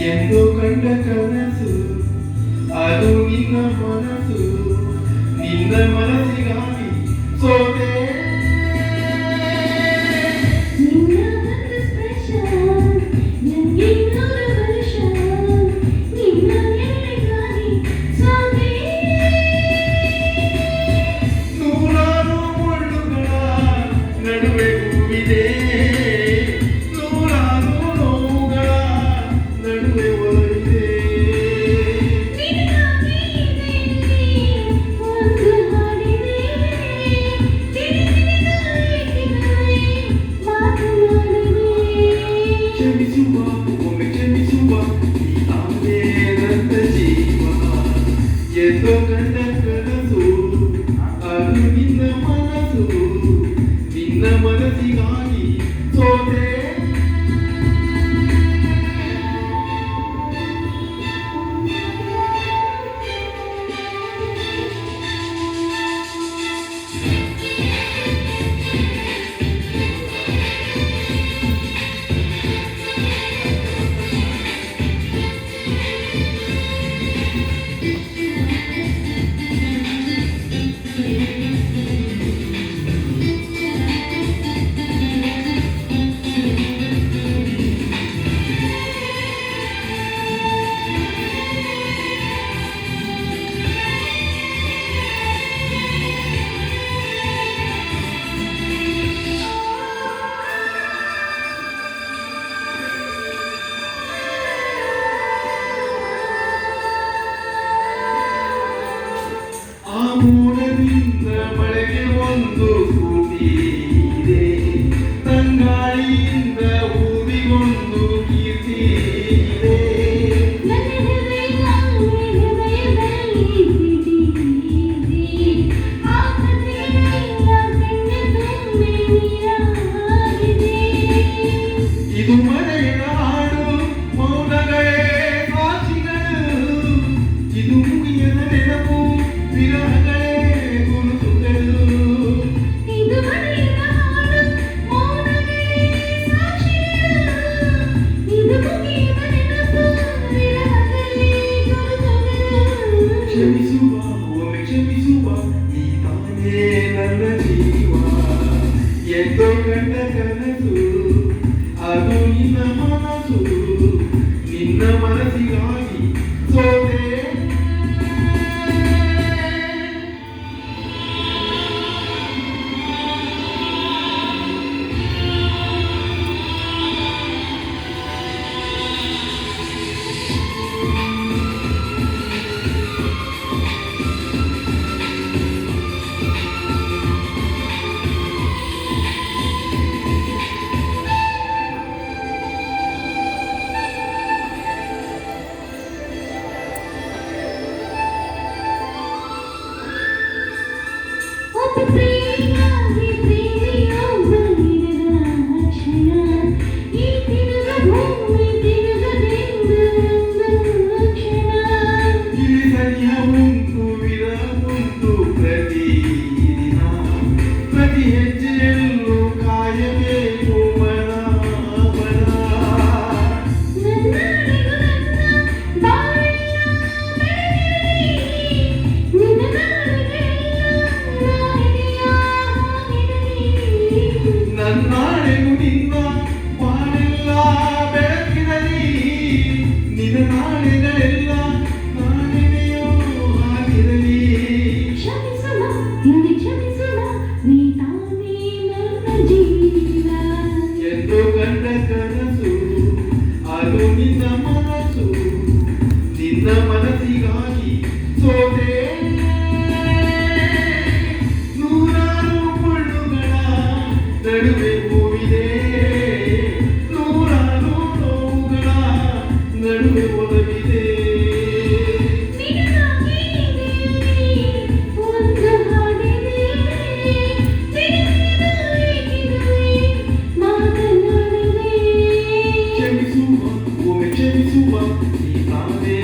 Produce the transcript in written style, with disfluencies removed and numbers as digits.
ಎಂದು ಕಂಡ ಕನಸು ಅದು ನಿನ್ನ ಮನಸ್ಸು, ನಿನ್ನ ಮನಸ್ಸಿಗಾಗಿ ಸೋತೆ. ನೂರಾರು ಮುಳ್ಳುಗಳ ನಡುವೆ ಹೂವಿದೆ, ನೂರಾರು ನೋವುಗಳ ನಡುವೆ ಒಲವಿದೆ. ಕ್ಷಮಿಸುವ ಒಮ್ಮೆ ಕ್ಷಮಿಸುವ ಈ ತಾನೇ ನನ್ನ ಜೀವ ಎಂದು ಕಂಡ ಕನಸು ಅದು ನಿನ್ನ ಮನಸ್ಸು, ನಿನ್ನ ಮನಸ್ಸಿಗಾಗಿ ಸೋತೆ. ಆ ಮೋಡದಿಂದ ಮಳೆಗೆ ಒಂದು ಸ್ಫೂರ್ತಿ ಇದೆ, ತಂಗಾಳಿಯಿಂದ ಹೂವಿಗೊಂದು ಕೀರ್ತಿ ಇದೆ. ಇದು ಮಳೆಯ ಹಾಡು, ಮೌನಗಳೇ ಸಾಕ್ಷಿಗಳು, ಇದು ಮುಗಿಯದ ನೆನಪು, ವಿರಹಗಳೇ ಗುರುತುಗಳು. ಕ್ಷಮಿಸುವ ಒಮ್ಮೆ ಕ್ಷಮಿಸುವ ಈ ತಾನೇ ನನ್ನ ಜೀವ ಎಂದು ಕಂಡ ಕನಸು ಅದು ನಿನ್ನ ಮನಸ್ಸು, ನಿನ್ನ ಮನಸ್ಸಿಗಾಗಿ ಸೋತೆ. ಉಂಟು ವಿರಹ ಉಂಟು ಪ್ರತಿದಿನ, ಪ್ರತಿ ಹೆಜ್ಜೆಯಲ್ಲೂ ಕಾಯಬೇಕು ಮನ ಮನ. ನನ್ನಾಳೆಗೂ ನಿನ್ನ ಬಾಳೆಲ್ಲ ಬೆಳಕಿರಲಿ, ನಿನ್ನ ನಾಳೆಗಳೆಲ್ಲ ನಾಳೆಯೋ ಆಗಿರಲಿ. ಎಂದು ಕಂಡ ಕನಸು ಅದು ನಿನ್ನ ಮನಸ್ಸು, ನಿನ್ನ ಮನಸ್ಸಿಗಾಗಿ ಸೋತೆ. ನೂರಾರು ಮುಳ್ಳುಗಳ ನಡುವೆ ಹೂವಿದೆ, ನೂರಾರು ನೋವುಗಳ ನಡುವೆ ಒಲವಿದೆ. ಕ್ಷಮಿಸುವ ಒಮ್ಮೆ ಕ್ಷಮಿಸುವ ಈ ತಾನೇ